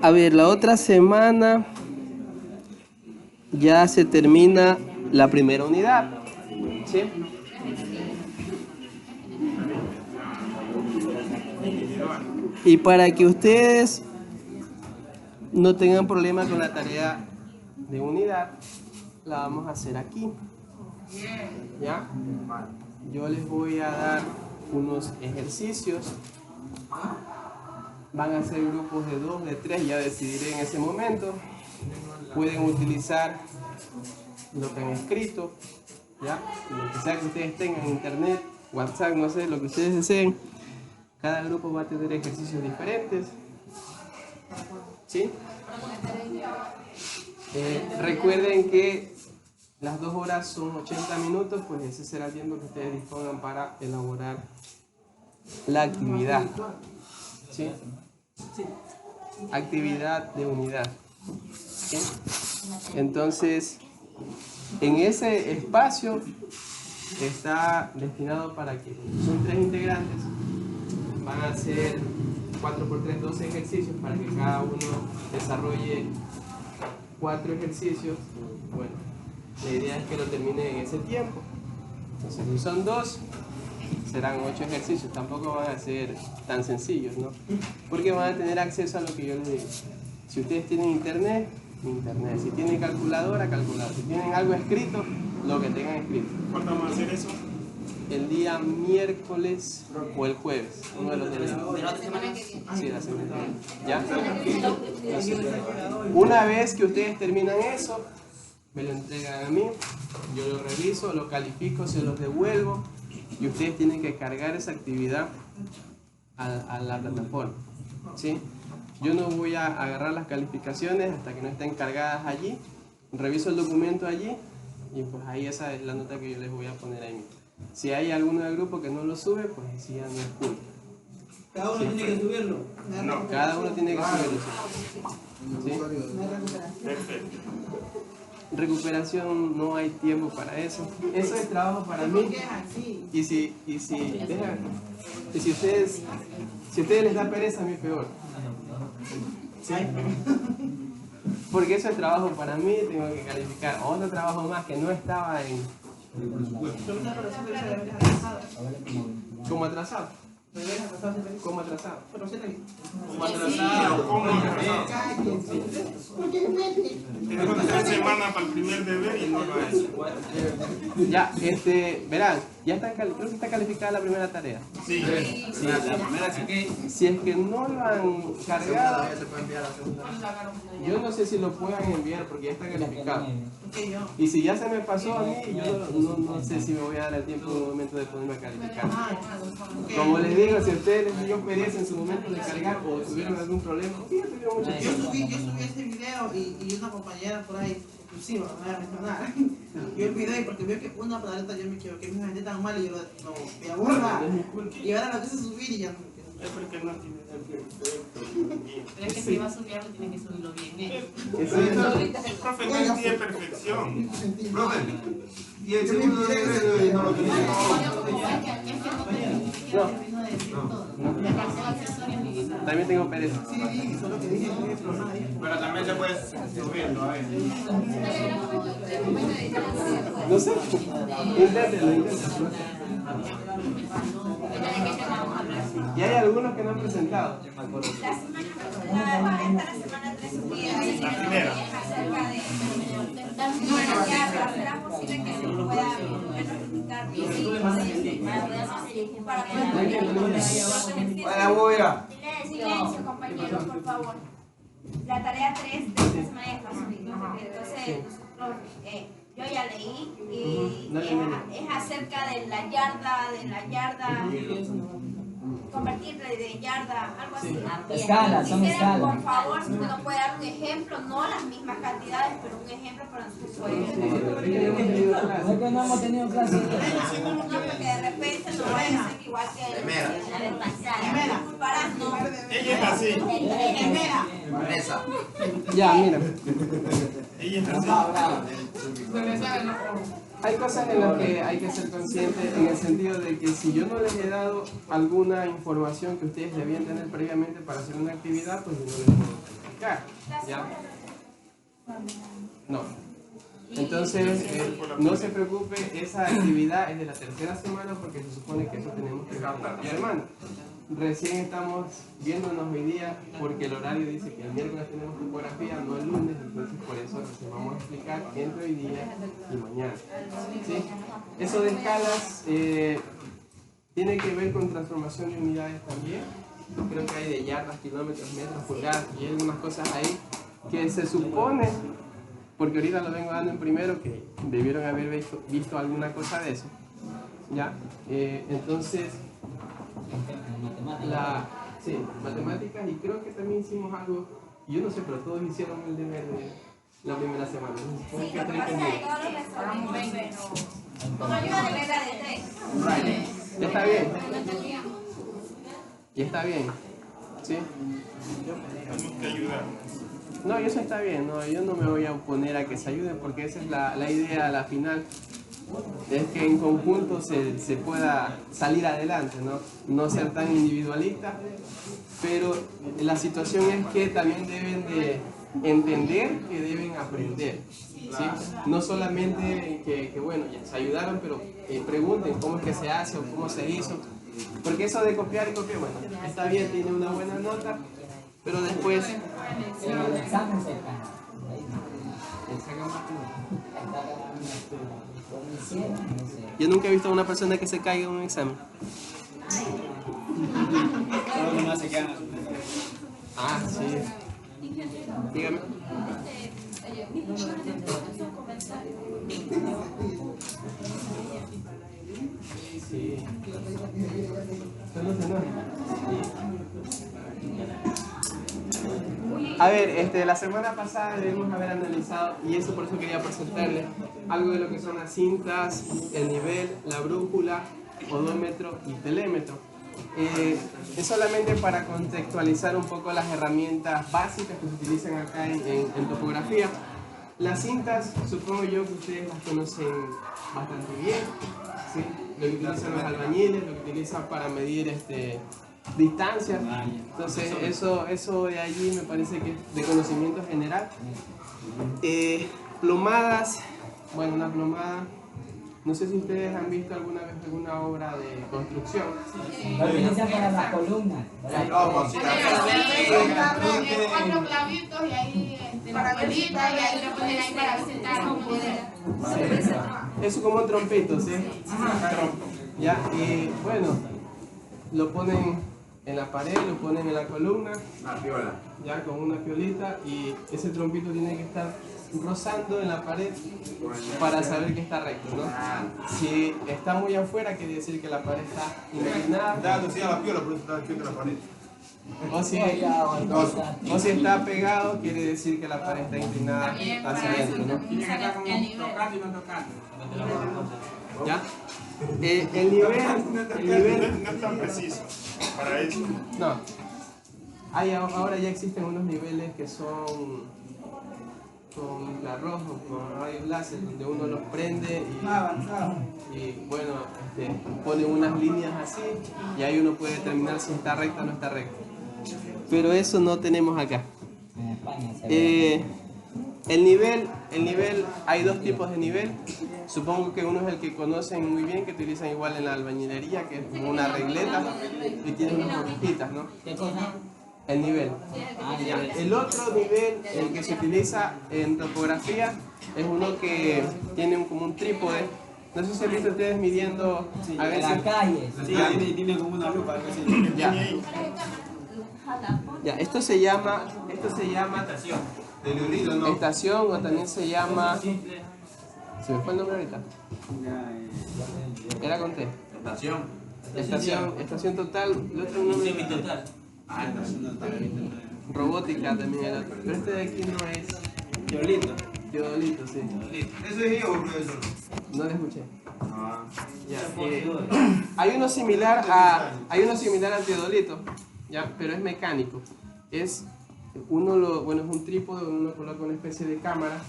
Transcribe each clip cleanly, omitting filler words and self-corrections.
A ver, la otra semana ya se termina la primera unidad, ¿sí? Y para que ustedes no tengan problema con la tarea de unidad, la vamos a hacer aquí. ¿Ya? Yo les voy a dar unos ejercicios. Van a ser grupos de 2, de 3, ya decidiré en ese momento. Pueden utilizar lo que han escrito, ¿ya? Lo que sea que ustedes tengan, internet, WhatsApp, no sé, lo que ustedes deseen. Cada grupo va a tener ejercicios diferentes, ¿sí? Recuerden que las 2 horas son 80 minutos, pues ese será el tiempo que ustedes dispongan para elaborar la actividad, ¿sí? Actividad de unidad, ¿sí? Entonces, en ese espacio está destinado para que son 3 integrantes, van a hacer 4 por 3, 12 ejercicios para que cada uno desarrolle 4 ejercicios. Bueno, la idea es que lo terminen en ese tiempo. Entonces, si son 2, serán 8 ejercicios. Tampoco van a ser tan sencillos, ¿no? Porque van a tener acceso a lo que yo les digo. Si ustedes tienen internet, internet. Si tienen calculadora, calculadora. Si tienen algo escrito, lo que tengan escrito. ¿Cuándo vamos a hacer eso? El día miércoles o el jueves, uno de los días. Sí, la semana. ¿Ya? Una vez que ustedes terminan eso, me lo entregan a mí, yo lo reviso, lo califico, se los devuelvo y ustedes tienen que cargar esa actividad a la plataforma, ¿sí? Yo no voy a agarrar las calificaciones hasta que no estén cargadas allí, reviso el documento allí y pues ahí esa es la nota que yo les voy a poner ahí. Si hay alguno del grupo que no lo sube, pues sí, ya no es culpa. ¿Cada uno tiene que subirlo? No, cada uno tiene que subirlo. ¿Sí? Perfecto. Recuperación, no hay tiempo para eso. Eso es trabajo para mí. Y si ustedes les da pereza, a mí peor. ¿Sí? Porque eso es trabajo para mí, tengo que calificar otro trabajo más que no estaba en... ¿Como atrasado? ¿Cómo atrasado? ¿Cómo atrasado? ¿Cómo atrasado? Tenemos 3 semanas para el primer deber y no lo ha hecho. Ya, verán, ya creo que está calificada la primera tarea. Sí. Sí, la primera sí que... Si es que no lo han cargado, yo no sé si lo puedan enviar porque ya está calificado. Y si ya se me pasó a mí, yo no sé si me voy a dar el tiempo en un momento de ponerme a calificar. Como les digo, si a ustedes les dio pereza en su momento de cargar o tuvieron algún problema, sí, ya tuvieron mucho tiempo. Yo subí ese video y una compañera por ahí, inclusive, no voy a mencionar, yo el video porque veo que una palabra yo me equivoqué, me vendí tan mal y yo no, me aburra. Y ahora lo quise subir y ya no me quedé. Es porque no tiene el perfecto. Pero es que si va a subirlo, tiene que subirlo bien. El profe no pide perfección. Profe, y el segundo deber no lo tiene. También tengo pereza. Sí, solo que dije, Pero también se puede subirlo a ver. No sé, inténtenlo. Y hay algunos que no han presentado. La semana 3 días. La primera. Bueno, ya será posible que se pueda notificar para Para silencio, compañeros, por favor. La tarea 3 de esta semana ya está subida. Entonces, nosotros, yo ya leí y es acerca de la yarda, convertirle de yarda, algo así. Escalas, son escalas. Por favor, si usted nos puede dar un ejemplo, no las mismas cantidades, pero un ejemplo para nosotros poder. No es que no hemos tenido clases. No, porque de repente no va a ser igual que para no. Ella es así. Ya, mira. Ella es así. Hay cosas en las que hay que ser conscientes en el sentido de que si yo no les he dado alguna información que ustedes debían tener previamente para hacer una actividad, pues yo no les puedo explicar, ¿ya? No. Entonces, no se preocupe, esa actividad es de la tercera semana porque se supone que eso tenemos que ver la cuarta semana. Recién estamos viéndonos hoy día porque el horario dice que el miércoles tenemos topografía, no el lunes, entonces por eso recién vamos a explicar entre hoy día y mañana. ¿Sí? Eso de escalas tiene que ver con transformación de unidades también. Creo que hay de yardas, kilómetros, metros, pulgadas y hay algunas cosas ahí que se supone, porque ahorita lo vengo dando en primero, que debieron haber visto alguna cosa de eso. ¿Ya? Entonces, sí, matemáticas, y creo que también hicimos algo, yo no sé, pero todos hicieron el deber de la primera semana. Sí, lo que pasa es que todos los resolvimos, pero con ayuda de regla de 3. Ya está bien. Ya está bien. ¿Sí? Tenemos que ayudar. No, eso está bien, no, yo no me voy a oponer a que se ayuden porque esa es la idea a la final. Es que en conjunto se pueda salir adelante, no ser tan individualista, pero la situación es que también deben de entender que deben aprender, ¿sí? No solamente que bueno, ya se ayudaron, pero pregunten cómo es que se hace o cómo se hizo, porque eso de copiar y copiar, bueno, está bien, tiene una buena nota, pero después En el examen se cae. yo nunca he visto a una persona que se caiga en un examen. Todos nomás se quedan. Ah, sí. Dígame. Sí. A ver, la semana pasada debemos haber analizado, y eso por eso quería presentarles, algo de lo que son las cintas, el nivel, la brújula, odómetro y telémetro. Es solamente para contextualizar un poco las herramientas básicas que se utilizan acá en topografía. Las cintas, supongo yo que ustedes las conocen bastante bien, ¿sí? Lo que utilizan los albañiles, lo que utilizan para medir distancias. Entonces eso de allí me parece que es de conocimiento general. Plomadas, bueno, una plomada, no sé si ustedes han visto alguna vez alguna obra de construcción. Lo utilizan para las columnas. Cuatro clavitos y ahí la pelita y ahí lo ponen ahí para sentar. Es como un trompito, ¿sí? Ya, y bueno, lo ponen en la pared, lo ponen en la columna, ya con una piolita, y ese trompito tiene que estar rozando en la pared para saber que está recto, ¿no? Si está muy afuera, quiere decir que la pared está inclinada. la piola, por eso está aquí en la pared. O si está pegado, quiere decir que la pared está inclinada hacia adentro, ¿no? Tiene que estar como tocando y no tocando. ¿Ya? El nivel No es tan preciso para eso. no. Ahora ya existen unos niveles que son con infrarrojo, con rayos láser, donde uno los prende y bueno, pone unas líneas así y ahí uno puede determinar si está recta o no está recta. Pero eso no tenemos acá. En España se ve. El nivel, hay dos tipos de nivel. Supongo que uno es el que conocen muy bien, que utilizan igual en la albañilería, que es como una regleta y tiene unas burbujitas, ¿no? ¿Qué cosa? El nivel. El otro nivel, el que se utiliza en topografía, es uno que tiene como un trípode. No sé si han visto ustedes midiendo a En veces. la calle. Sí, tiene como una lupa. Ya. Ya, esto se llama Estación. De Leonito, ¿no? estación, o también se llama. ¿Se me fue el nombre ahorita? Era con T. Estación total. El otro nombre. Semi-total. Ah, estación total. Robótica también el otro. Pero este de aquí no es. Teolito. Teodolito, sí. Eso es yo, profesor. No le escuché. Ah. Ya, hay uno similar al teodolito, ya, pero es mecánico. Es un trípode, uno coloca una especie de cámara,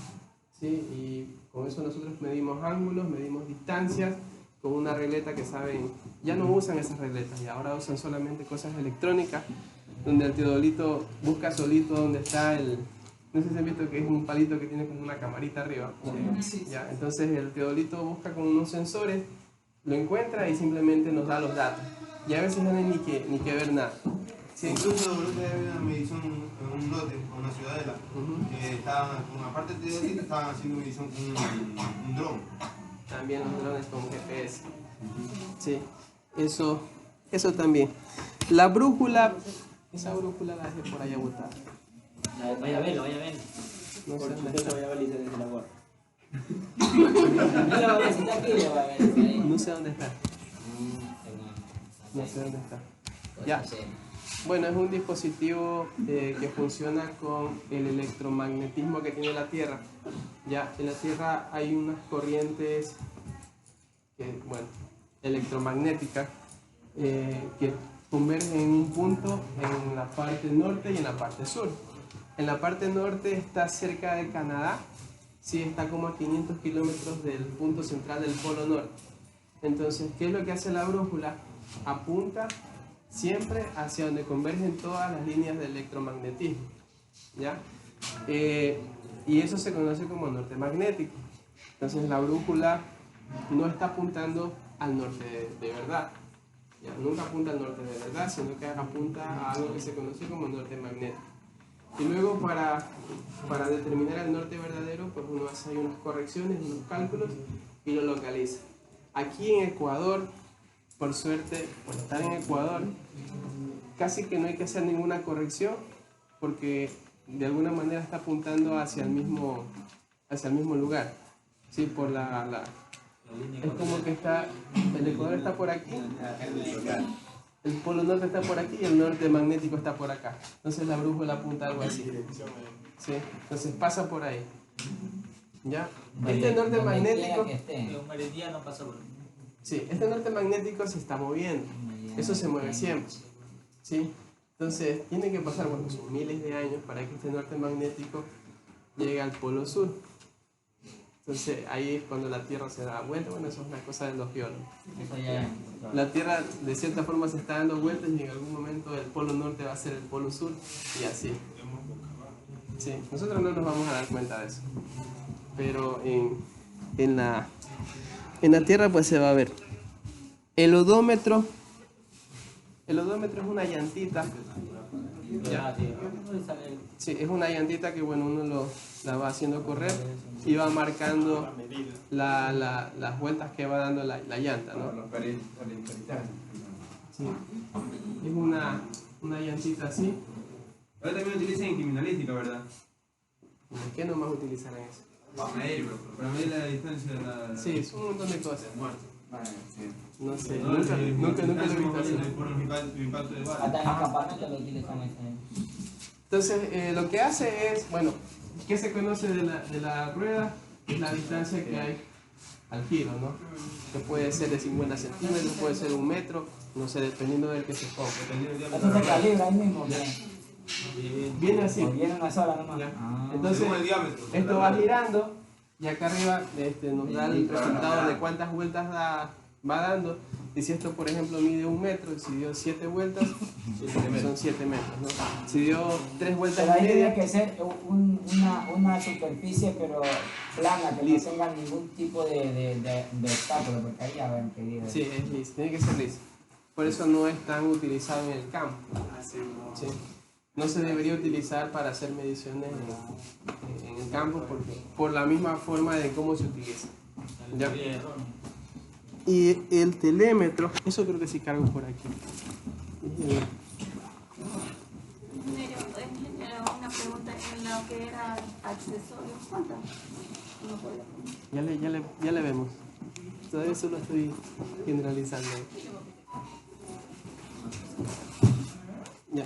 ¿sí? Y Con eso nosotros medimos ángulos, medimos distancias, con una regleta que saben, ya no usan esas regletas y ahora usan solamente cosas electrónicas, donde el teodolito busca solito donde está el, no sé si han visto que es un palito que tiene como una camarita arriba. Sí. Ya, entonces el teodolito busca con unos sensores, lo encuentra y simplemente nos da los datos. Y a veces no hay ni que ver nada. Sí, incluso había una medición en un lote, en una ciudadela, que estaban, con aparte de teodolito, estaban haciendo medición con un dron. También los drones con GPS. Sí, eso también. La brújula, esa brújula la dejé por allá botada. Vaya a verlo, vaya a verlo. No sé dónde está. No sé dónde está. No sé dónde está. Ya. Bueno, es un dispositivo que funciona con el electromagnetismo que tiene la Tierra. Ya, en la Tierra hay unas corrientes electromagnéticas que convergen en un punto en la parte norte y en la parte sur. En la parte norte está cerca de Canadá, sí, está como a 500 kilómetros del punto central del polo norte. Entonces, ¿qué es lo que hace la brújula? Apunta siempre hacia donde convergen todas las líneas de electromagnetismo, ¿ya? Y eso se conoce como norte magnético. Entonces la brújula no está apuntando al norte de verdad, ¿ya? Nunca apunta al norte de verdad, sino que apunta a algo que se conoce como norte magnético. Y luego para determinar el norte verdadero, pues uno hace ahí unas correcciones, unos cálculos y lo localiza. Aquí en Ecuador, por suerte, por estar en Ecuador, casi que no hay que hacer ninguna corrección porque de alguna manera está apuntando hacia el mismo lugar. Sí, por es como que el Ecuador está por aquí, el polo norte está por aquí y el norte magnético está por acá. Entonces la brújula apunta algo así. Sí, entonces pasa por ahí. ¿Ya? Este norte magnético... Un meridiano pasa por... Sí, este norte magnético se está moviendo. Eso se mueve siempre. ¿Sí? Entonces, tiene que pasar, bueno, son miles de años para que este norte magnético llegue al polo sur. Entonces, ahí es cuando la Tierra se da vuelta. Bueno, eso es una cosa de los geólogos. La Tierra, de cierta forma, se está dando vueltas y en algún momento el polo norte va a ser el polo sur y así. Sí, nosotros no nos vamos a dar cuenta de eso. Pero en la Tierra, pues se va a ver. El odómetro es una llantita. ¿Ya? Sí, es una llantita que bueno, uno la va haciendo correr y va marcando las vueltas que va dando la llanta, ¿no? Sí. Es una llantita así. Ahora también utilizan en criminalística, ¿verdad? ¿Qué nomás utilizarán eso? Para medir la distancia de la... Sí, es un montón de cosas. No sé, No, nunca lo he visto así. Por el impacto de bala. Hasta en el campamento lo utilizan ese. Entonces, lo que hace es, bueno, ¿qué se conoce de la rueda? Es la distancia que hay al giro, ¿no? Que puede ser de 50 centímetros, puede ser 1 metro, no sé, dependiendo del que se ponga. Eso se calibra ahí mismo, Viene así. o viene una sola nomás. Ya. Ah. Entonces, Según el diámetro. esto va girando y acá arriba nos da el resultado de cuántas vueltas va dando. Y si esto, por ejemplo, mide 1 metro, y si dio 7 vueltas, son 7 metros, ¿no? Si dio 3 vueltas Pero ahí y tiene media, que ser una superficie, pero plana, que no tenga ningún tipo de obstáculo, porque ahí ya ven que digo. sí, es liso, tiene que ser liso. Por eso no es tan utilizado en el campo. ¿Sí? No se debería utilizar para hacer mediciones en el campo por la misma forma de cómo se utiliza. ¿Ya? Y el telémetro, eso creo que sí cargo por aquí. Ingeniero, una pregunta en lo que era accesorios. ¿Cuántas? Ya le vemos. Todavía solo estoy generalizando. Ya.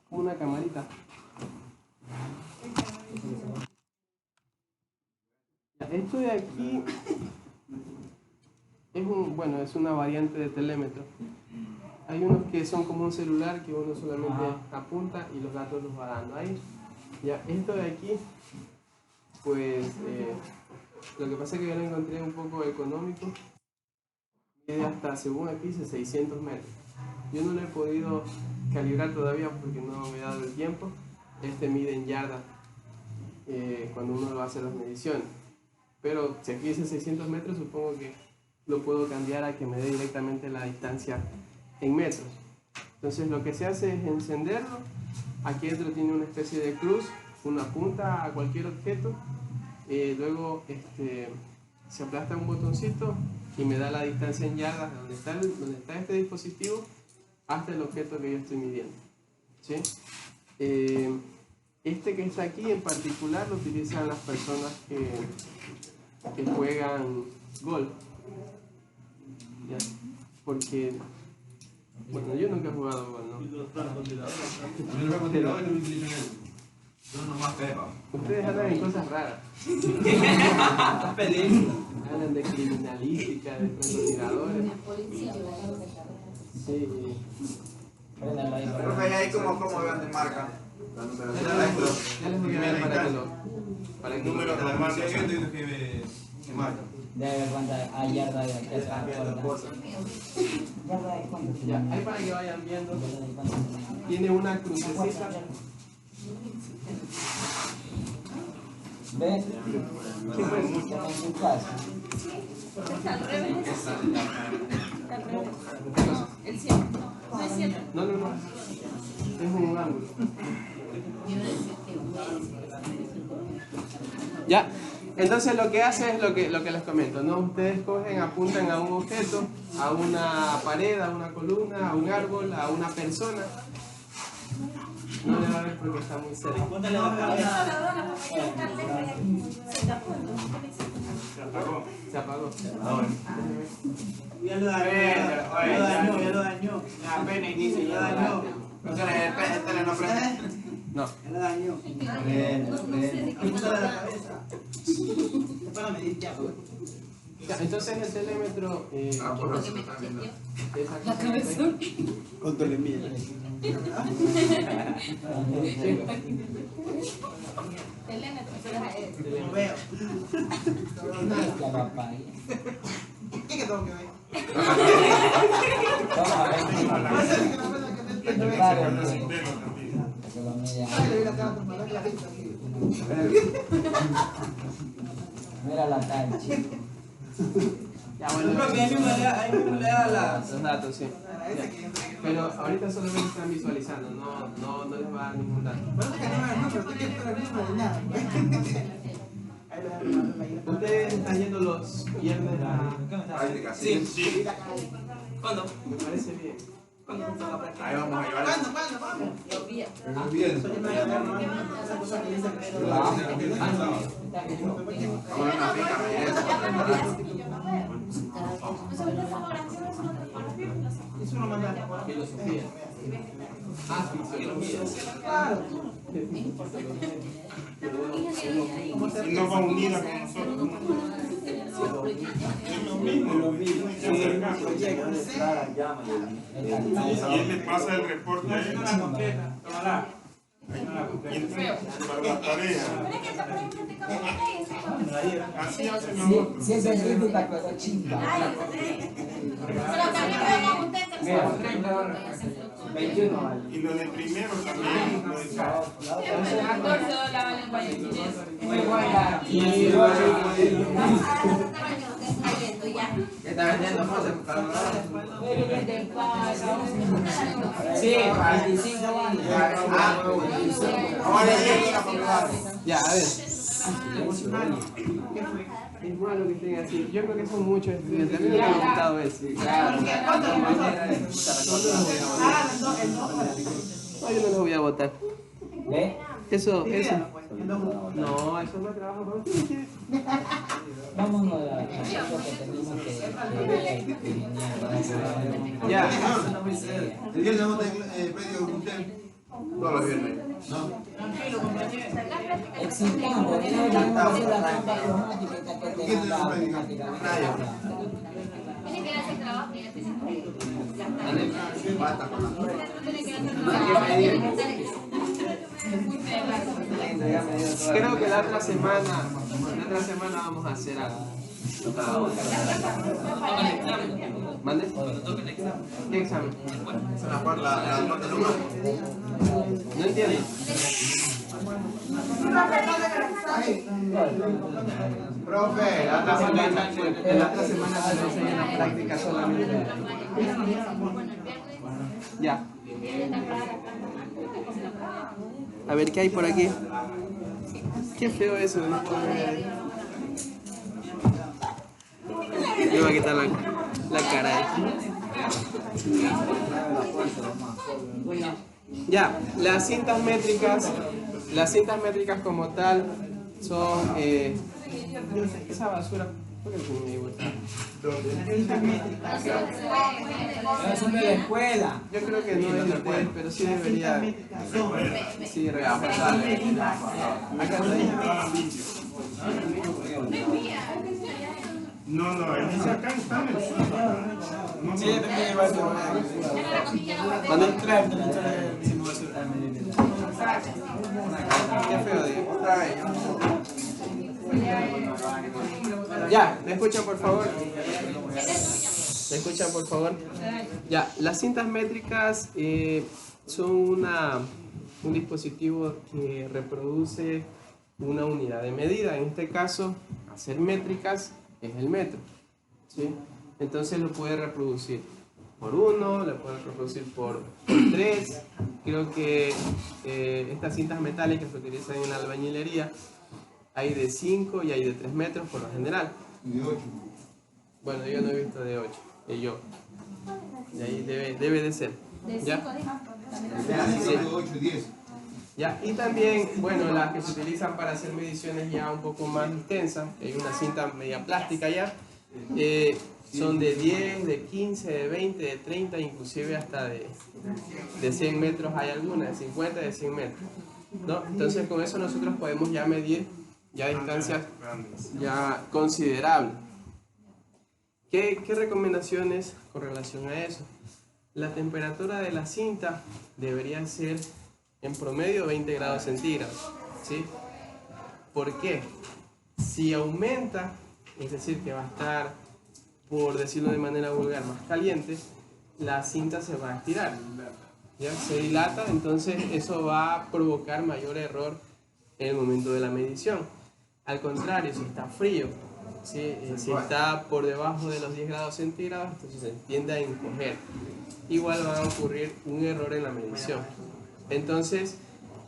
Una camarita. Esto de aquí es una variante de telémetro. Hay unos que son como un celular que uno solamente apunta y los datos los va dando ahí. Ya, esto de aquí pues lo que pasa es que yo lo encontré un poco económico. Mide hasta, según aquí, 600 metros. Yo no lo he podido calibrar todavía porque no me he dado el tiempo. Este mide en yardas cuando uno lo hace las mediciones. Pero si aquí dice 600 metros, supongo que lo puedo cambiar a que me dé directamente la distancia en metros. Entonces lo que se hace es encenderlo. Aquí dentro tiene una especie de cruz, una punta a cualquier objeto. Luego se aplasta un botoncito y me da la distancia en yardas de donde está este dispositivo hasta el objeto que yo estoy midiendo. ¿Sí? Este que está aquí en particular lo utilizan las personas que juegan golf. ¿Ya? Porque, bueno, yo nunca he jugado golf, ¿no? Ustedes hablan en cosas raras. Hablan de criminalística, de francotiradores. Sí. Profe, ahí como van de marca. Ya les voy a dar para que El número de la marca que marca. Debe ver cuánta hay yarda de aquí hasta la puerta. ¿Yarda de cuánto? ya, ahí para que vayan viendo, tiene una crucecita. ¿Ves? ¿Qué fue? En tu casa. Está al revés. El 100. No es cierto. No. Es un ángulo. Ya. Entonces lo que hace es lo que les comento, ¿no? Ustedes cogen, apuntan a un objeto, a una pared, a una columna, a un árbol, a una persona. No le va a ver porque está muy cerca. Se apagó. Ya lo dañó. Apenas inicia, ya dañó. No. Ya lo dañó. Púntale la cabeza. Es para medir ya, pues. Ya, entonces el telémetro esa cosa ¿Cuánto le mide? Lo veo. La papá. ¿Qué que tengo que ver? Toma, mira la cancha. Ya, bueno, Ahí mismo le da los datos, sí. Ya. Pero ahorita solamente están visualizando, no les va a dar ningún dato. Ustedes están yendo los viernes a... Sí. ¿Cuándo? Me parece bien. Ahí vamos a llevar. ¿Cuándo? Los viernes. Eso no manda. Filosofía. Ah, fisiología. Claro. Y no va unida con nosotros. Es lo mismo. Y él le pasa el reporte a él. Para la tarea. Así hacen nosotros. Si es el ritmo, te acuerdas chimba. Pero también vemos ustedes. 21. Y lo de primero también. Lo de sábado. $14 vale en guayaquilés. Muy buena. Está vendiendo cosas para Sí, 25 años. ahora ya Ya, a ver. Es bueno que estén así. Yo creo que son muchos estudiantes. A mí me ha gustado eso. No, yo no los voy a votar. ¿Ves? Eso. No, eso no trabaja para ustedes. Vámonos a lo que tenemos que Ya. El viernes vamos a tener predio de usted. Todos los viernes. ¿No? Excitante, tiene que hacer la trampa cromática que te manda automáticamente. Tiene que hacer trabajo y ya tiene Basta con la. que hacer Creo que la otra semana vamos a hacer algo. ¿Mande? ¿Qué examen? La parte lumbar. No entiendo. Profe, La otra semana se nos enseña la práctica solamente. Ya. A ver qué hay por aquí. Qué feo eso. Yo voy a quitar la cara ahí. Ya, las cintas métricas como tal son esa basura. ¿Por qué no me gusta? Son de la escuela. Yo creo que no es de ustedes, pero sí debería. Sí, repasar. Acá está. No, él dice acá está en el suelo. No, Sí, también iba a ser Qué feo, digo. Otra vez. Ya, ¿me escuchan por favor? ¿Me escuchan por favor? Ya, las cintas métricas son un dispositivo que reproduce una unidad de medida. En este caso, hacer métricas es el metro, ¿sí? Entonces lo puede reproducir por 1, lo puede reproducir por 3. Creo que estas cintas metálicas que se utilizan en la albañilería hay de 5 y hay de 3 metros por lo general. Y de 8. Bueno, yo no he visto de 8, yo. De ahí debe de ser. ¿Ya? De 8 y 10. Ya, y también, bueno, las que se utilizan para hacer mediciones ya un poco más extensas, hay una cinta media plástica ya, son de 10, de 15, de 20, de 30, inclusive hasta de 100 metros hay algunas, de 50, de 100 metros, ¿no? Entonces con eso nosotros podemos ya medir ya distancias ya considerables. ¿Qué recomendaciones con relación a eso? La temperatura de la cinta debería ser en promedio 20 grados centígrados, ¿sí? ¿Por qué? Si aumenta, es decir, que va a estar, por decirlo de manera vulgar, más caliente, la cinta se va a estirar, ¿ya? Se dilata, entonces eso va a provocar mayor error en el momento de la medición. Al contrario, si está frío, ¿sí? Si está por debajo de los 10 grados centígrados, entonces se tiende a encoger. Igual va a ocurrir un error en la medición. Entonces,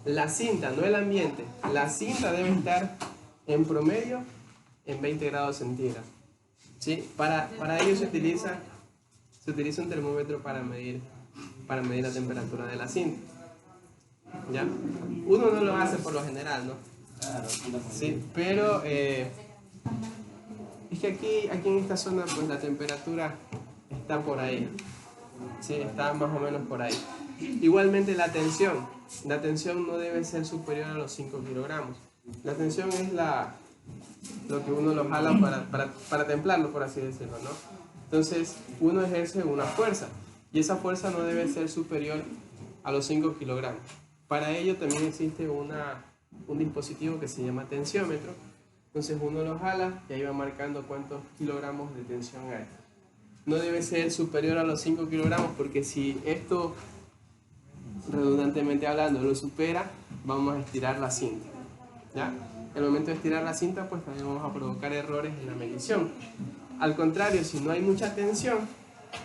la cinta, no el ambiente, la cinta debe estar en promedio en 20 grados centígrados, ¿sí? Para ello se utiliza un termómetro para medir la temperatura de la cinta, ¿ya? Uno no lo hace por lo general, ¿no? Sí, pero es que aquí en esta zona pues la temperatura está por ahí, ¿sí? Está más o menos por ahí. Igualmente la tensión no debe ser superior a los 5 kilogramos. La tensión es lo que uno lo jala para templarlo, por así decirlo, ¿no? Entonces uno ejerce una fuerza y esa fuerza no debe ser superior a los 5 kilogramos. Para ello también existe un dispositivo que se llama tensiómetro. Entonces uno lo jala y ahí va marcando cuántos kilogramos de tensión hay. No debe ser superior a los 5 kilogramos porque si esto, redundantemente hablando, lo supera, vamos a estirar la cinta, ¿ya? En el momento de estirar la cinta, pues también vamos a provocar errores en la medición. Al contrario, si no hay mucha tensión,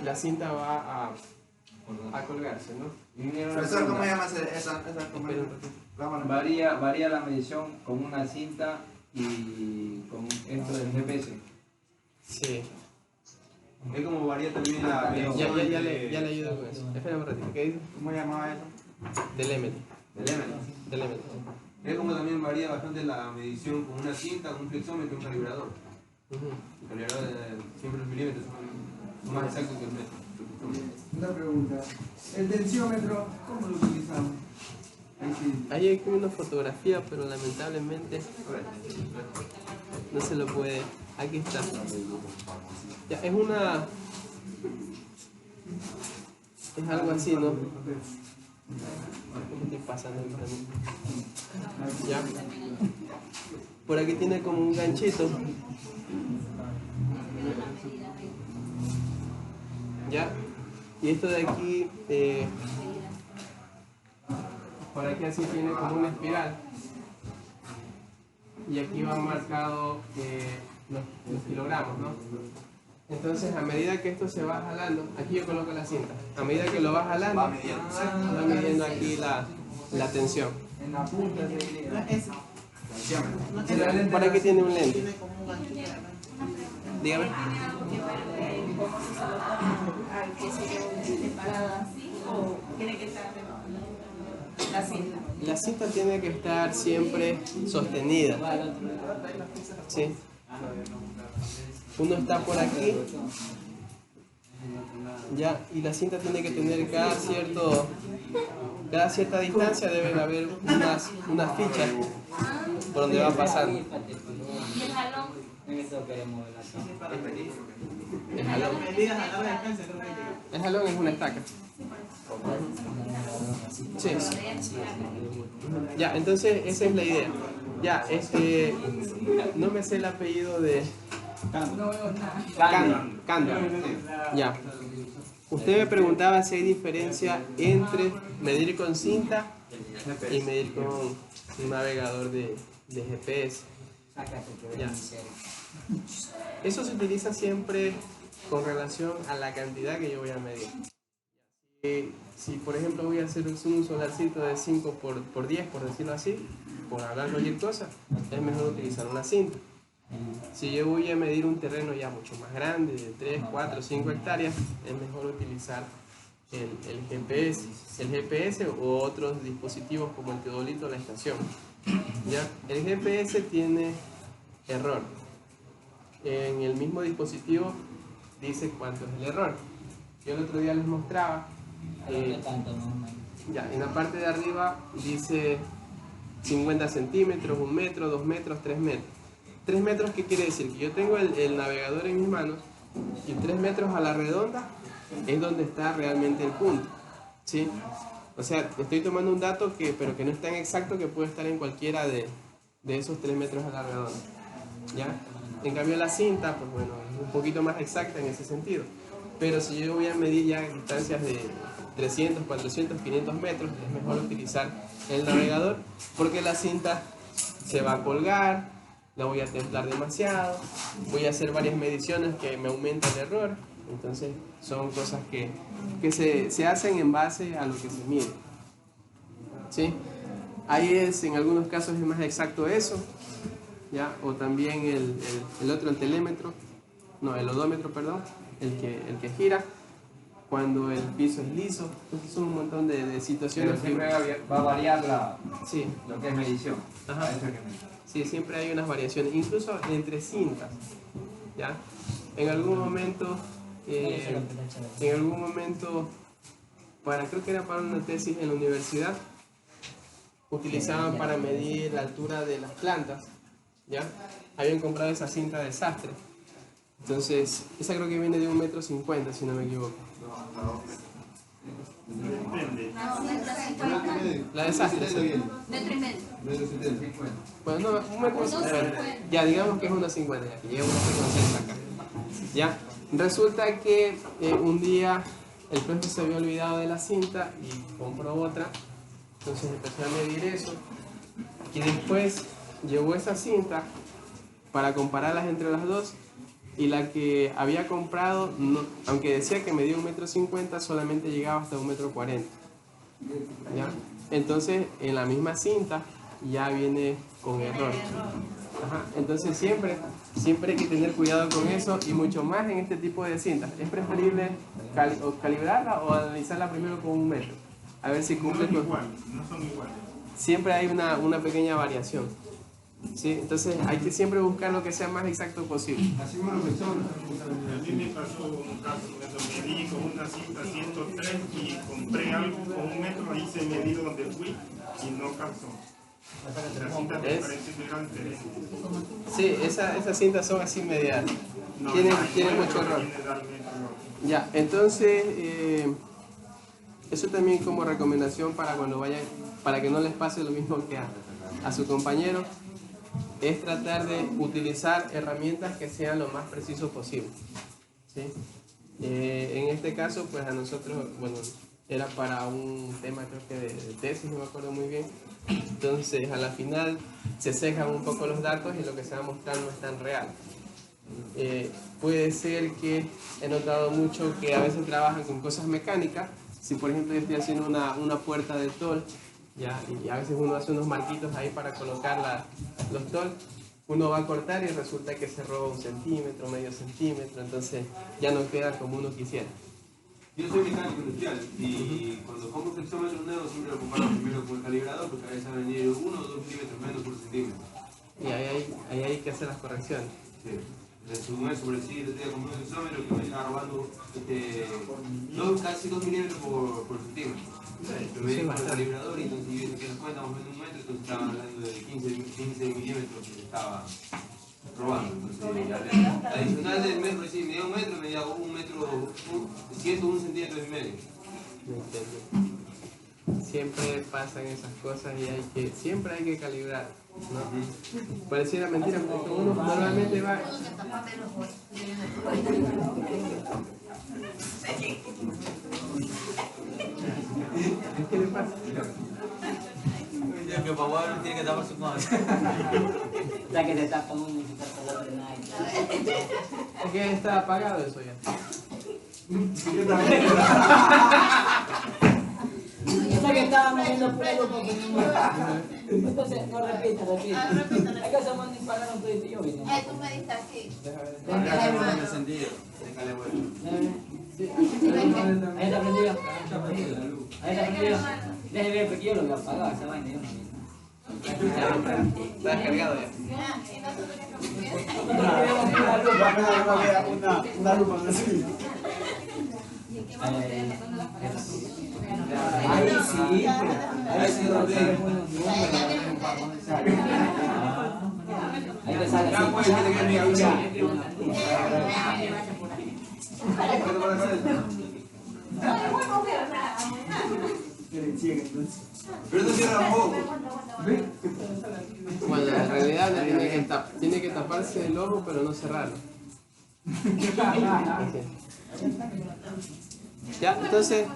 la cinta va a colgarse, ¿no? Profesor, ¿cómo llama esa Espera un ratito. Varía la medición con una cinta y con esto del GPS. Sí. Es como varía también la Ya le ayudo con eso. Espera un ratito, ¿qué dice? ¿Cómo llamaba eso? Telémetro. Telémetro. Es como también varía bastante la medición con una cinta, un flexómetro y un calibrador. El calibrador, siempre los milímetros son más exactos que el metro. Una pregunta. ¿El tensiómetro cómo lo utilizamos? Ahí hay una fotografía, pero lamentablemente no se lo puede. Aquí está. Ya, es algo así, ¿no? Estoy pasando el camino. Ya. Por aquí tiene como un ganchito. Ya. Y esto de aquí, por aquí así tiene como una espiral. Y aquí van marcados los kilogramos, ¿no? Entonces, a medida que esto se va jalando, aquí yo coloco la cinta. A medida que lo va jalando, va midiendo aquí la tensión. En la punta se Por aquí tiene un lente. Tiene como un ganchito. Dígame. Al que se separado así o tiene que estar la cinta. La cinta tiene que estar siempre sostenida. ¿Sí? Uno está por aquí, ya, y la cinta tiene que tener cada cierta distancia deben haber unas fichas por donde va pasando. ¿Y el jalón? El jalón. El jalón es una estaca. Sí. Ya, entonces esa es la idea. Ya, no me sé el apellido de Canda. Ya. Usted me preguntaba si hay diferencia entre medir con cinta y medir con un navegador de GPS. Ya. Eso se utiliza siempre con relación a la cantidad que yo voy a medir. Si por ejemplo voy a hacer un solarcito de 5 por 10, por decirlo así, por hablar cualquier cosa, es mejor utilizar una cinta. Si yo voy a medir un terreno ya mucho más grande, de 3, 4, 5 hectáreas, es mejor utilizar el GPS o otros dispositivos como el teodolito o la estación. ¿Ya? El GPS tiene error. En el mismo dispositivo dice cuánto es el error. Yo el otro día les mostraba, ya, en la parte de arriba dice 50 centímetros, 1 metro, 2 metros, 3 metros. 3 metros, ¿qué quiere decir? Que yo tengo el navegador en mis manos y 3 metros a la redonda es donde está realmente el punto, ¿sí? O sea, estoy tomando un dato pero que no es tan exacto, que puede estar en cualquiera de esos 3 metros a la redonda, ¿ya? En cambio la cinta, pues bueno, es un poquito más exacta en ese sentido. Pero si yo voy a medir ya distancias de 300, 400, 500 metros, es mejor utilizar el navegador porque la cinta se va a colgar, la voy a templar demasiado, voy a hacer varias mediciones que me aumentan el error. Entonces son cosas que se hacen en base a lo que se mide, ¿sí? Ahí en algunos casos es más exacto eso, ¿ya? O también el otro, el telímetro, no, el odómetro, perdón, el que gira cuando el piso es liso. Entonces son un montón de situaciones. Pero siempre va a variar sí, lo que es medición. Ajá. Sí, siempre hay unas variaciones, incluso entre cintas, ¿ya? En algún momento, creo que era para una tesis en la universidad, utilizaban para medir la altura de las plantas, ¿ya? Habían comprado esa cinta de sastre. Entonces, esa creo que viene de 1,50 m, si no me equivoco. Depende. La de sastre, sí. Metro y medio. Bueno, no, 1,50 m. Ya, digamos que es 1,50 m, ya que llega 1,60 acá. Ya, resulta que un día el profe se había olvidado de la cinta y compró otra. Entonces empezó a medir eso. Y después llevó esa cinta para compararlas entre las dos. Y la que había comprado, no, aunque decía que medía 1,50 m, solamente llegaba hasta 1,40 m. ¿Ya? Entonces, en la misma cinta ya viene con error. Ajá. Entonces, siempre hay que tener cuidado con eso, y mucho más en este tipo de cintas. Es preferible calibrarla o analizarla primero con 1 metro. A ver si cumple con... No son iguales. Siempre hay una pequeña variación. ¿Sí? Entonces hay que siempre buscar lo que sea más exacto posible. A mí me pasó un caso cuando medí con una cinta 103 y compré algo con 1 metro, ahí se medido donde fui y no calzó. La cinta me parece que era diferente. Sí, esas cintas son así medias. Tienen mucho error. Ya, entonces eso también como recomendación para cuando vayan, para que no les pase lo mismo que a su compañero, es tratar de utilizar herramientas que sean lo más precisos posible, ¿sí? En este caso, pues a nosotros, bueno, era para un tema creo que de tesis, no me acuerdo muy bien. Entonces a la final se cejan un poco los datos y lo que se va a mostrar no es tan real. Puede ser que he notado mucho que a veces trabajan con cosas mecánicas. Si por ejemplo yo estoy haciendo una puerta de tol, ¿ya? Y a veces uno hace unos marquitos ahí para colocar los tol, uno va a cortar y resulta que se roba 1 centímetro, medio centímetro, entonces ya no queda como uno quisiera. Yo soy mecánico industrial y cuando pongo un flexómetro nuevo siempre lo comparo primero con el calibrador porque a veces va a venir 1 o 2 milímetros menos por centímetro. Y ahí hay que hacer las correcciones. Sí. Resumé sobre el sitio, tenía como un flexómetro que me estaba robando casi 2 milímetros por centímetro. Pero me dijo el calibrador y entonces yo que nos cuenta más o menos 1 metro, entonces estaba hablando de 15 milímetros que estaba robando. Entonces, adicional del metro, si medía 1 metro, medía 1 metro, 101 centímetros y medio. Siempre pasan esas cosas y siempre hay que calibrar, ¿no? Pareciera mentira porque uno normalmente va... ¿Qué le pasa? Que papá tiene que tapar su madre. La que te tapa uno y te tapa la nada. Es que está apagado eso ya. Yo que estaba moviendo por algo porque no. Entonces, no repita. Es que somos ni para un proyecto y yo vine. Tú me diste aquí. Déjale encendido, déjale bueno. Ahí está prendido. Ahí está prendido. Déjeme ver porque yo lo voy a apagar, esa vaina yo no vi. Está descargado ya. Una lupa, no sé. Ahí sí, ahí sí lo veo. Ahí te sale así. Pero no cierra un poco. Bueno, en realidad tiene que taparse el ojo pero no cerrarlo. Ya, entonces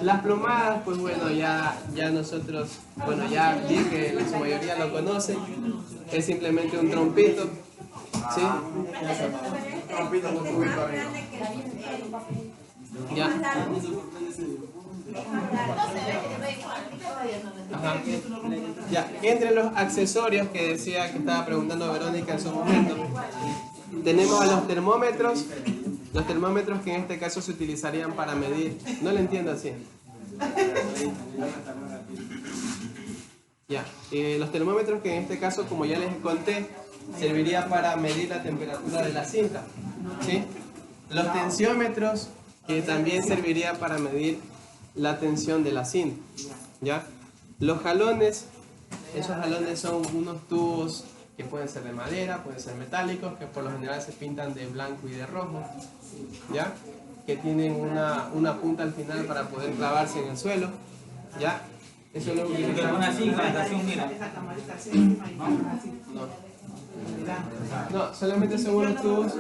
las plomadas, pues bueno, ya nosotros, bueno, ya vi que la su mayoría lo conocen, es simplemente un trompito, ¿sí? Ya. Ajá. Ya, entre los accesorios que decía que estaba preguntando Verónica en su momento, tenemos a los termómetros que en este caso se utilizarían para medir, no lo entiendo así. Ya, los termómetros que en este caso, como ya les conté, serviría para medir la temperatura de la cinta, ¿sí? Los tensiómetros que también serviría para medir la tensión de la cinta, ¿ya? Los jalones, esos jalones son unos tubos que pueden ser de madera, pueden ser metálicos, que por lo general se pintan de blanco y de rojo, ¿ya? Que tienen una punta al final para poder clavarse en el suelo, ¿ya? Eso es lo que utilizamos. No, solamente son unos tubos.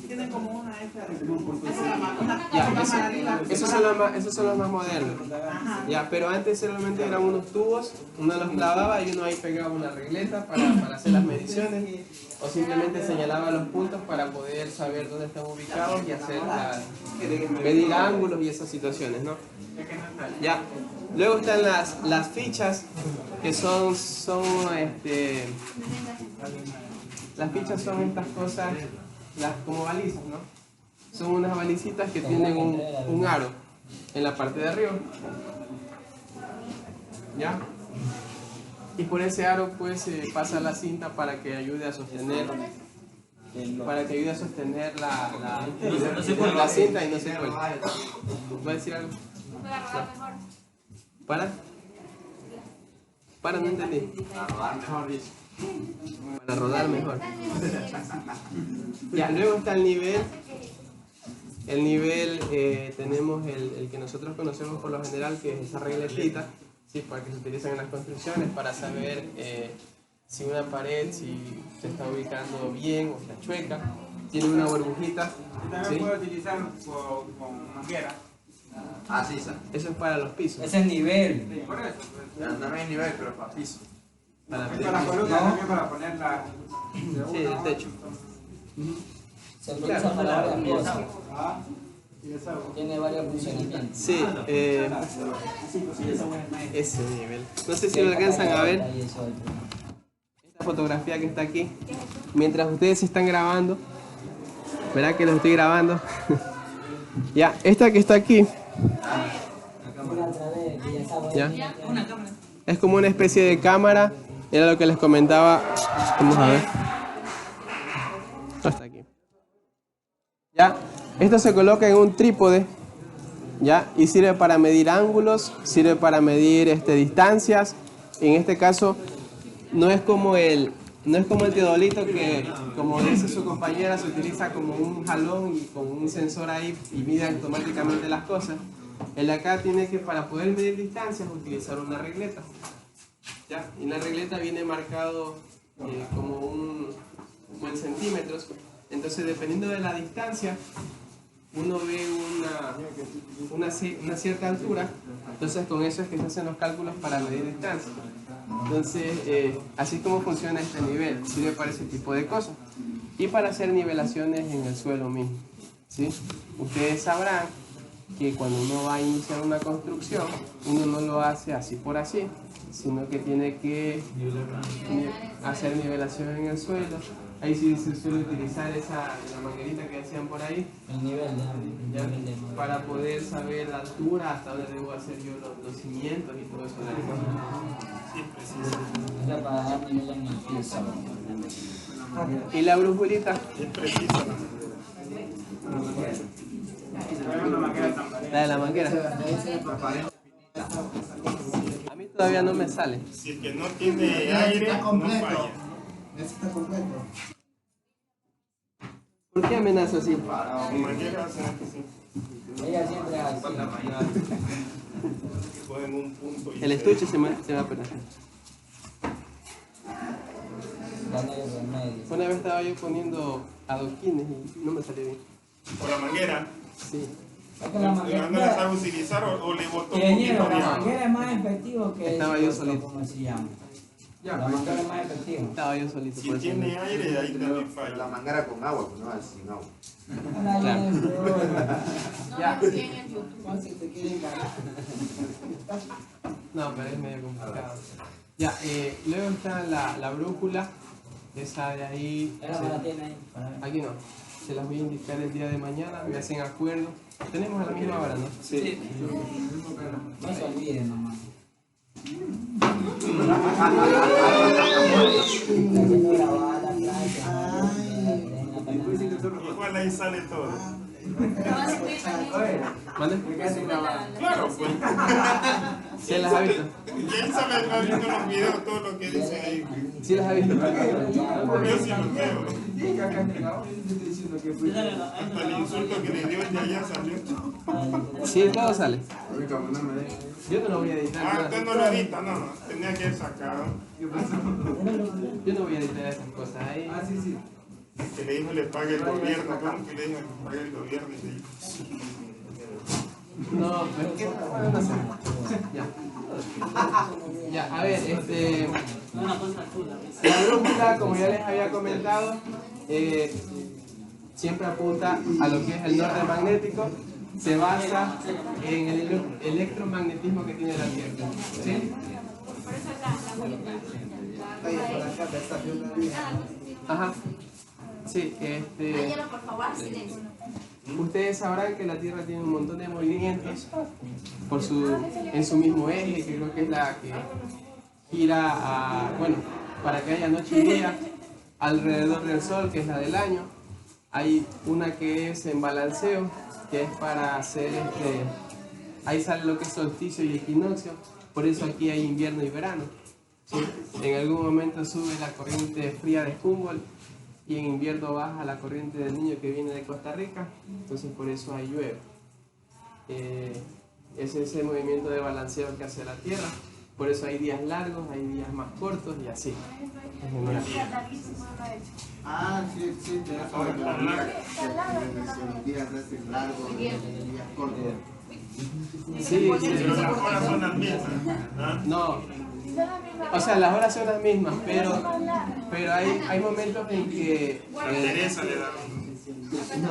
Tienen como una Esos son los más modernos. Ya, pero antes solamente eran unos tubos, uno los clavaba y uno ahí pegaba una regleta para hacer las mediciones, o simplemente señalaba los puntos para poder saber dónde están ubicados y hacer medir ángulos y esas situaciones, ¿no? Ya. Luego están las fichas, que son las fichas son estas cosas, como balizas, ¿no? Son unas balicitas que tienen un aro en la parte de arriba, ¿ya? Y por ese aro pues pasa la cinta para que ayude a sostener la cinta y no se cuelgue. ¿Va a decir algo? Para, no entendí. Para rodar mejor. Ya, luego está el nivel el nivel tenemos el que nosotros conocemos por lo general, que es esa regletita, ¿sí? Para que se utilizan en las construcciones para saber si una pared, si se está ubicando bien o está chueca. Tiene una burbujita. Y también puede utilizar con manguera. Ah, sí, sí. Eso es para los pisos. Ese es nivel. Sí, por eso. También hay nivel, pero para piso. Para Es para la columna también para ponerla. Sí, el techo. Se utiliza para varias cosas. Ah, y esa. Tiene varios funcionamientos. Sí, ese nivel. No sé si lo alcanzan a ver. Esta fotografía que está aquí. Mientras ustedes están grabando, verá que los estoy grabando. Ya, esta que está aquí. Ya. Es como una especie de cámara. Era lo que les comentaba. Vamos a ver. Hasta aquí. Ya. Esto se coloca en un trípode. Ya. Y sirve para medir ángulos. Sirve para medir distancias. En este caso, no es como el teodolito que, como dice su compañera, se utiliza como un jalón y con un sensor ahí y mide automáticamente las cosas. El de acá tiene que, para poder medir distancias, utilizar una regleta. ¿Ya? Y en la regleta viene marcado como en centímetros. Entonces, dependiendo de la distancia, uno ve una cierta altura. Entonces, con eso es que se hacen los cálculos para medir distancia. Entonces, así es como funciona este nivel, sirve para ese tipo de cosas. Y para hacer nivelaciones en el suelo mismo, ¿sí? Ustedes sabrán que cuando uno va a iniciar una construcción, uno no lo hace así por así, sino que tiene que hacer nivelación en el suelo. Ahí sí se suele utilizar la manguerita que decían por ahí. El nivel ¿Ya? Para poder saber la altura, hasta dónde debo hacer yo los cimientos y todo eso. Sí, preciso. Era para dar nivel en el piso. ¿Y la brújulita? Es preciso. La de la manguera. A mí todavía no me sale. Si el que no tiene aire, no falla. Está completo. ¿Por qué amenazo así? Con manguera hacen así. Ella siempre hace. Ponen un punto y El estuche se va a perder. Dándole remedio. Una vez estaba yo poniendo adoquines y no me salió bien. Con la manguera. Sí. Es que la ¿No la sabe manguera. utilizar o le botó un Ingeniero, poquito de la agua? manguera es más efectivo que Estaba yo solito. ¿cómo se llama? La manguera es más efectiva. Estaba yo solito. Si por eso tiene no. aire, ahí también La falla. manguera con agua, pues no es sin agua. Ya. No, bien en YouTube. No, pero es medio complicado. Ya, luego está la brújula. Esa de ahí. Esa la tiene ahí. Para ver. Aquí no. Se las voy a indicar el día de mañana. Me hacen acuerdo. Tenemos a la misma hora, ¿no? Sí. No se olviden nomás. Igual ahí sale todo. ¿Mande? Claro, pues. ¿Sí las ha visto? Y él sabe, ha visto en los videos todo lo que dice ahí. ¿Sí las ha visto? Yo sí lo veo. Hasta el insulto que le dio el de allá salió. Sí, todo sale. Yo no lo voy a editar. Ah, nada. usted no lo edita, no. Tenía que sacar. Yo no voy a editar esas cosas ahí. Ah, sí, sí. Que le dijo le pague el gobierno. ¿Cómo que le dijo que pague el gobierno? Y le dijo, No, pero es que bueno, no sé. Ya. Ya, a ver, la brújula, como ya les había comentado, siempre apunta a lo que es el norte magnético. Se basa en el electromagnetismo que tiene la Tierra. ¿Sí? Ajá. Sí, Ayúdalo, por favor, silencio. ustedes sabrán que la Tierra tiene un montón de movimientos en su mismo eje, que creo que es la que gira para que haya noche y día alrededor del Sol, que es la del año. Hay una que es en balanceo, que es para hacer ahí sale lo que es solsticio y equinoccio, por eso aquí hay invierno y verano. ¿Sí? En algún momento sube la corriente fría de Humboldt y en invierno baja la corriente del Niño que viene de Costa Rica, entonces por eso ahí llueve. Es ese movimiento de balanceo que hace la Tierra, por eso hay días largos, hay días más cortos y así. En general. Ah, sí, sí, tienes razón. Los días largos, los días cortos. Sí, Pero las horas son las mismas. ¿Ah? no, o sea, las horas son las mismas, pero hay momentos en que Teresa le da. no.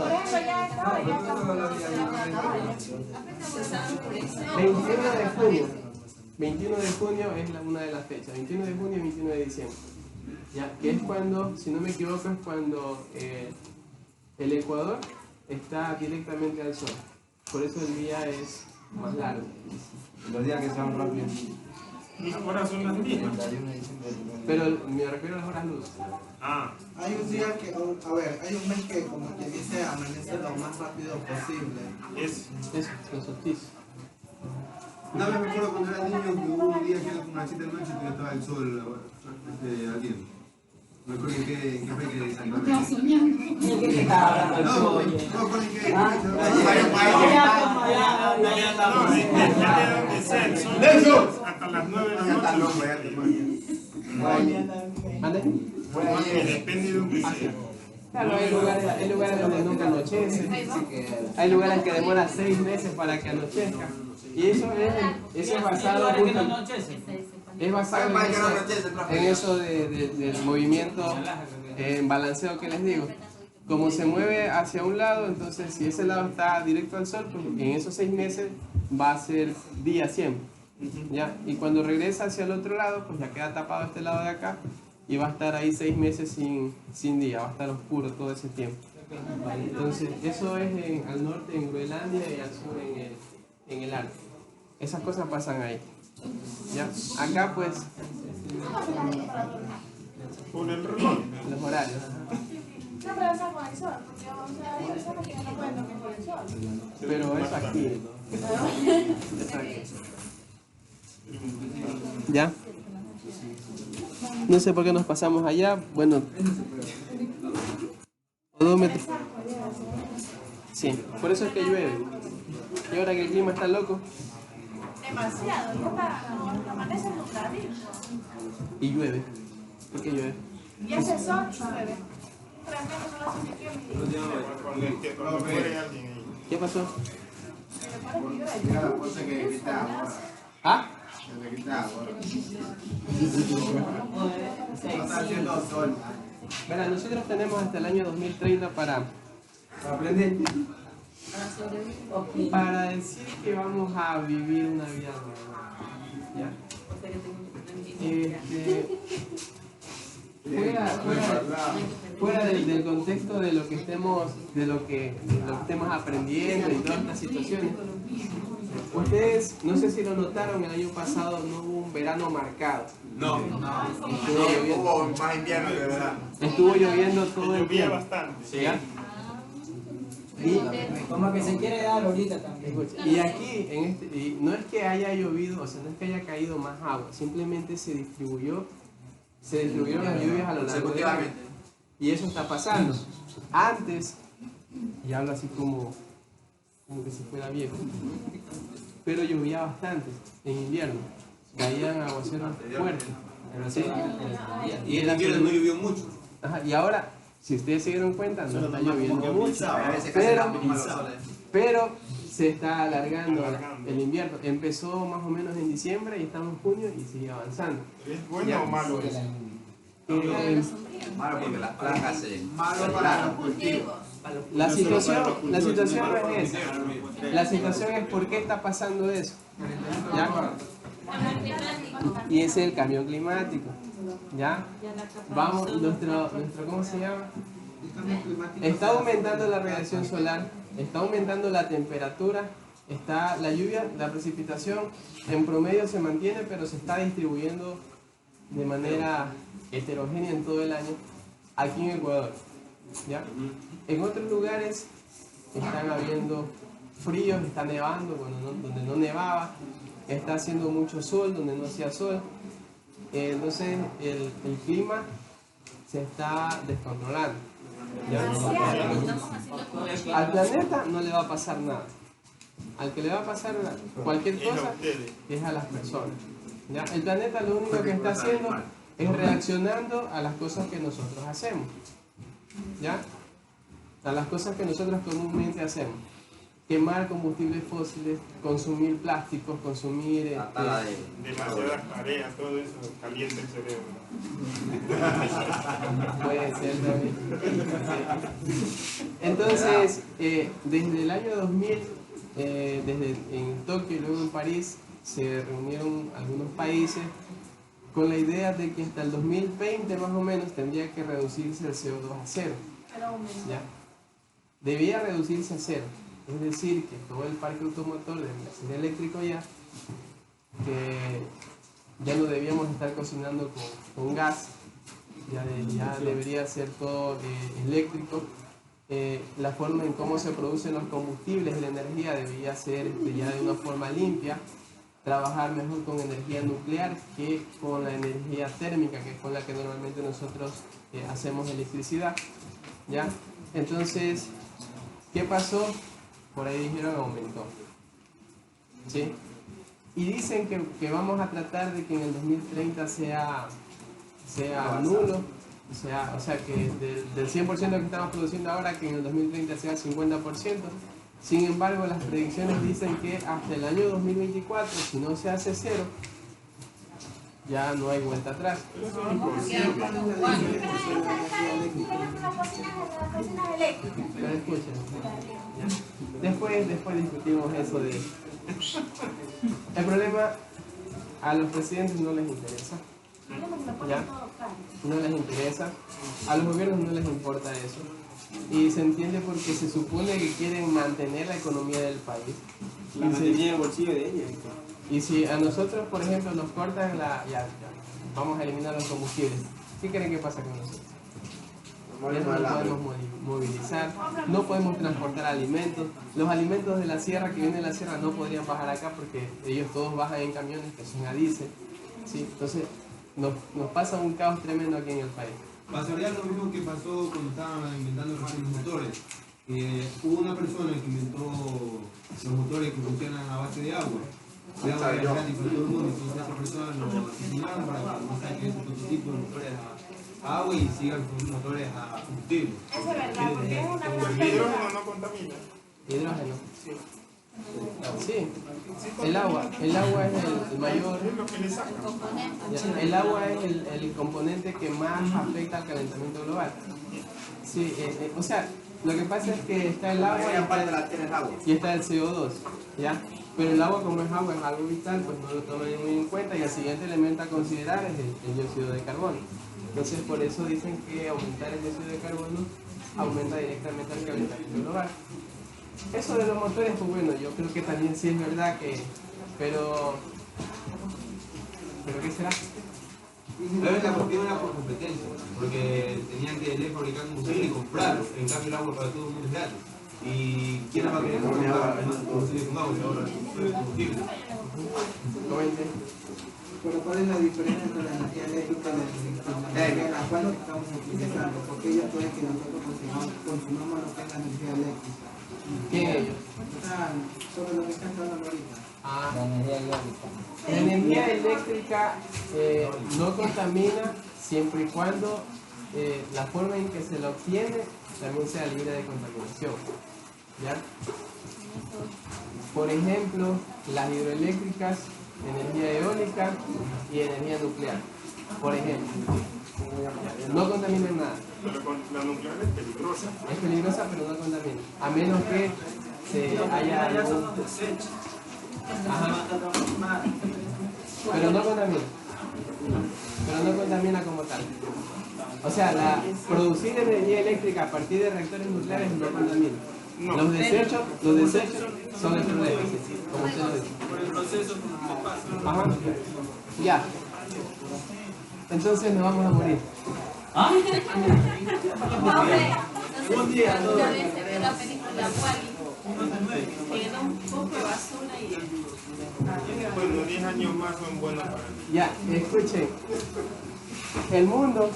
21 de junio es una de las fechas, 21 de junio y 21 de diciembre. ¿Ya? Que es cuando, si no me equivoco, es cuando el Ecuador está directamente al sol. Por eso el día es más largo. Los días que se van rápido. Las horas son las mismas. Pero me refiero a las horas luz. Ah, Hay un día que, a ver, hay un mes que como que dice amanece lo más rápido posible. es. Es el solsticio. Una vez me acuerdo cuando era niño que hubo un día que era como las 7 de la noche que estaba el sol ardiendo. No me acuerdo en qué fecha exactamente. No, no me acuerdo en qué. No, depende de donde sea el sol. Hasta las 9 de la noche. ¿Mande? Depende de donde sea. Claro, hay lugares donde nunca anochece, hay lugares que demoran 6 meses para que anochezca. Y eso es basado en eso del movimiento en balanceo que les digo. Como se mueve hacia un lado, entonces si ese lado está directo al sol, pues en esos 6 meses va a ser día siempre. ¿Ya? Y cuando regresa hacia el otro lado, pues ya queda tapado este lado de acá y va a estar ahí 6 meses sin día, va a estar oscuro todo ese tiempo. Entonces eso es al norte en Groenlandia y al sur en el Ártico. Esas cosas pasan ahí. ¿Ya? Acá pues Por el reloj. los horarios. No, pero eso con el sol, porque o sea, hay personas que no pueden dormir por el sol. Pero es aquí. Es aquí. ¿Ya? No sé por qué nos pasamos allá. Bueno, odómetro. Sí, por eso es que llueve. Y ahora que el clima está loco. Demasiado, ya está, no amanece nubladito. Y llueve. ¿Por qué llueve? Y ese sol llueve. Realmente no lo hace ni que Cuando muere alguien ahí. ¿Qué pasó? Mira la cosa que grita ahora. ¿Ah? Que grita ahora. No está haciendo sol. Verá, nosotros tenemos hasta el año 2030 para aprender. Para decir que vamos a vivir una vida normal. ¿Ya? Fuera del contexto de lo que estemos aprendiendo y todas estas situaciones. Ustedes, no sé si lo notaron, el año pasado no hubo un verano marcado. No, hubo más invierno que verano. Estuvo lloviendo todo el Llovía tiempo. bastante. ¿Ya? Como que se quiere dar ahorita también. Y aquí, y no es que haya llovido, o sea, no es que haya caído más agua, simplemente se distribuyeron las lluvias a lo largo del año. Y eso está pasando. Antes, y hablo así como que si fuera viejo, pero llovía bastante en invierno, caían aguaceros fuertes. ¿Sí? Y en invierno no llovió mucho. Ajá, y ahora, si ustedes se dieron cuenta, no está lloviendo mucho, pero se está alargando el invierno. Empezó más o menos en diciembre y estamos en junio y sigue avanzando. ¿Es bueno o malo eso? Malo porque las plagas se... Malo para los cultivos. La situación no es esa. La situación es por qué está pasando eso. ¿Ya? Y ese es el cambio climático. ¿Ya? Vamos, nuestro ¿cómo se llama? Está aumentando la radiación solar, está aumentando la temperatura, está la lluvia, la precipitación en promedio se mantiene, pero se está distribuyendo de manera heterogénea en todo el año aquí en Ecuador. ¿Ya? En otros lugares están habiendo fríos, está nevando donde no nevaba, está haciendo mucho sol donde no hacía sol. Entonces el clima se está descontrolando. ¿Ya? Al planeta no le va a pasar nada. Al que le va a pasar cualquier cosa es a las personas. ¿Ya? El planeta lo único que está haciendo es reaccionando a las cosas que nosotros hacemos. ¿Ya? A las cosas que nosotros comúnmente hacemos. Quemar combustibles fósiles, consumir plásticos, consumir... demasiadas tareas, todo eso calienta el cerebro. Puede ser también. Entonces, desde el año 2000, en Tokio y luego en París, se reunieron algunos países con la idea de que hasta el 2020 más o menos tendría que reducirse el CO2 a cero. ¿Ya? Debía reducirse a cero. Es decir, que todo el parque automotor debería ser eléctrico ya, que ya no debíamos estar cocinando con gas, ya debería ser todo eléctrico. La forma en cómo se producen los combustibles, la energía debería ser ya de una forma limpia, trabajar mejor con energía nuclear que con la energía térmica, que es con la que normalmente nosotros hacemos electricidad. ¿Ya? Entonces, ¿qué pasó? Por ahí dijeron aumentó. ¿Sí? Y dicen que vamos a tratar de que en el 2030 sea nulo, o sea que del 100% que estamos produciendo ahora, que en el 2030 sea 50%. Sin embargo, las predicciones dicen que hasta el año 2024, si no se hace cero, ya no hay vuelta atrás. Pero escuchen, después discutimos eso de... El problema, a los presidentes no les interesa. ¿Ya? No les interesa. A los gobiernos no les importa eso. Y se entiende porque se supone que quieren mantener la economía del país. La mantenía en el bolsillo de ellos. Y si a nosotros, por ejemplo, nos cortan vamos a eliminar los combustibles, ¿qué creen que pasa con nosotros? Ya no nos podemos movilizar, no podemos transportar alimentos. Los alimentos de la sierra, que vienen de la sierra, no podrían bajar acá porque ellos todos bajan en camiones que son a diésel. ¿Sí? Entonces, nos pasa un caos tremendo aquí en el país. Pasaría lo mismo que pasó cuando estaban inventando recién los motores. Hubo una persona que inventó los motores que funcionan a base de agua. De agua era gratis para todo el mundo, entonces esa persona lo asesinaron para que no saque ese prototipo de motores a agua y sigan con motores a combustible. Eso es verdad, porque es una planta. El hidrógeno no contamina. Hidrógeno. Sí, el agua es el mayor, el agua es el componente que más afecta al calentamiento global. Sí, o sea, lo que pasa es que está el agua y está el CO2, ¿ya? Pero el agua, como es agua, es algo vital, pues no lo toman muy en cuenta, y el siguiente elemento a considerar es el dióxido de carbono. Entonces, por eso dicen que aumentar el dióxido de carbono aumenta directamente el calentamiento global. Eso de los motores, pues bueno, yo creo que también sí es verdad que... Pero ¿qué será? Pero la cuestión era por competencia, porque tenían que fabricar combustible y comprarlo. En cambio, el agua para todo el mundo es gratis. ¿Y quién va a querer comprar combustible con agua? Combustible. Pero ¿cuál es la diferencia entre la energía eléctrica y la energía la cual estamos utilizando? Porque ellos pueden que nosotros consumamos lo que es la energía eléctrica. ¿Quién ellos? Sobre lo que están hablando ahorita. La energía eléctrica. La energía eléctrica no contamina siempre y cuando la forma en que se la obtiene también sea libre de contaminación. ¿Ya? Por ejemplo, las hidroeléctricas, energía eólica y energía nuclear. Por ejemplo, no contaminan nada. Pero la nuclear es peligrosa. Es peligrosa, pero no contamina. A menos que se haya algún... Ajá. Pero no contamina. Pero no contamina como tal. O sea, producir energía eléctrica a partir de reactores nucleares no contamina. No. Los desechos son el problema, como usted lo dice. Por el proceso que pasa. Ajá. Ya. Entonces nos vamos a morir. ¿Ah? Un día, una vez se ve la película Wall-E, quedó un poco de basura y... Bueno, 10 años más son buenos para mí. Ya, escuchen. El mundo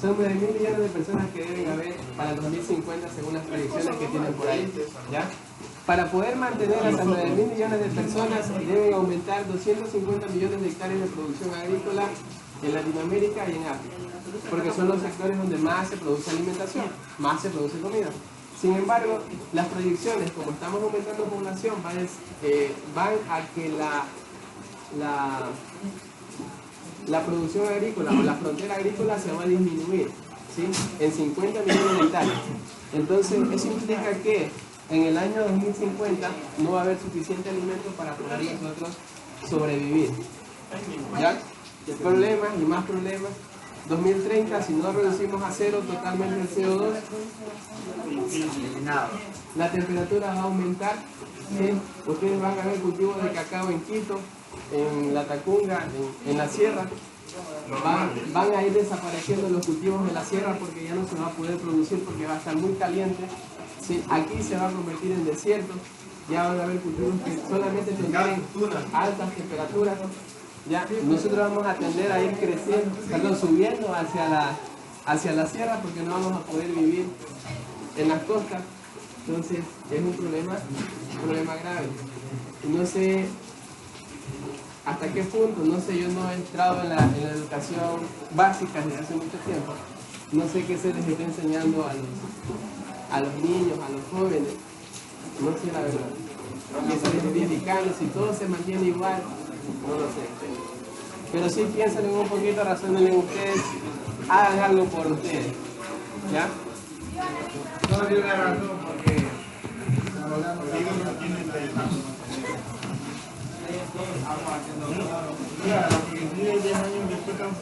Son 9.000 millones de personas que deben haber para el 2050 según las proyecciones que tienen por ahí, ¿ya? Para poder mantener a esas 9.000 millones de personas deben aumentar 250 millones de hectáreas de producción agrícola en Latinoamérica y en África, porque son los sectores donde más se produce alimentación, más se produce comida. Sin embargo, las proyecciones, como estamos aumentando población, van a que la producción agrícola o la frontera agrícola se va a disminuir, ¿sí? En 50 millones de hectáreas. Entonces, eso implica que en el año 2050 no va a haber suficiente alimento para poder nosotros sobrevivir. ¿Ya? Problemas y más problemas. 2030, si no reducimos a cero totalmente el CO2, la temperatura va a aumentar. ¿Sí? Ustedes van a ver cultivos de cacao en Quito, en la Tacunga, en la sierra. Van a ir desapareciendo los cultivos de la sierra porque ya no se va a poder producir porque va a estar muy caliente. ¿Sí? Aquí se va a convertir en desierto. Ya van a haber cultivos que solamente tendrán altas temperaturas. Ya, nosotros vamos a tender a ir creciendo, subiendo hacia la sierra porque no vamos a poder vivir en las costas. Entonces es un problema grave. Y no sé hasta qué punto, no sé, yo no he entrado en la educación básica desde hace mucho tiempo. No sé qué se les está enseñando a los niños, a los jóvenes. No sé la verdad. Que se les está indicando, si todo se mantiene igual, no lo sé. Pero sí piensen un poquito, razonen en ustedes, hagan algo por ustedes. ¿Ya? No tiene razón porque Claro, porque 10 años después están